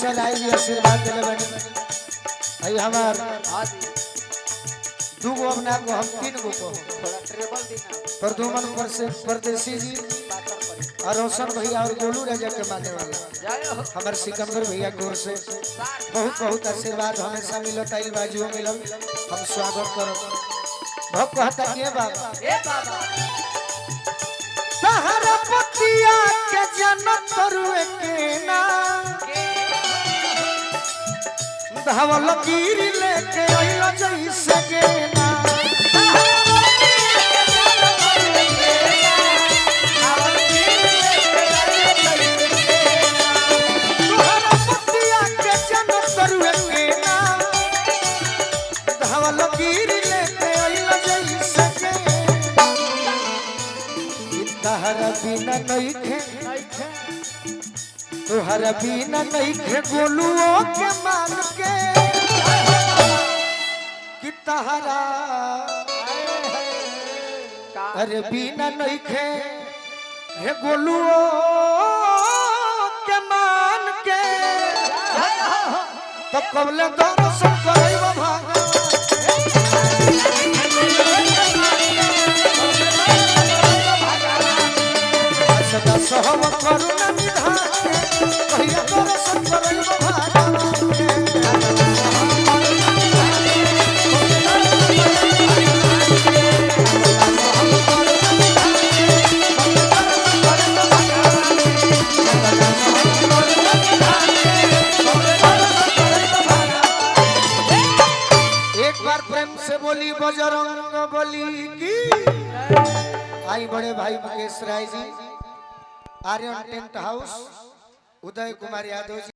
हमेशा लाई जी आशीर्वाद दिले बनी आई हमार दू गो अपना को हम तीन गो को थोड़ा ट्रेबल देना प्रदुमन परदेसी जी और रोशन भैया और गोलू राजा के माने वाला जय हो हमारे सिकंदर भैया गोर से बहुत बहुत आशीर्वाद हमेशा मिलो ताइल बाजू मिलो हम स्वागत करो भक्त कहता के बाबा ए बाबा सहारा पतिया के जन्नत करुए के ना धावल गिर लेके आइलो जैसे के ना बिना नहीं खे तुहरा बिना नहीं खे गोलुओ के मान के कि तहरा अरे बिना नहीं खे हे गोलुओ के मान के तो कबले दर्शन करैबो भागा सदा सहब करुणा निधान कहिया दर्शन करैबो भागा एक बार प्रेम से बोली बजरंग बली की आई बड़े भाई मुकेश राय जी आर्यन टेंट हाउस उदय कुमार यादव जी।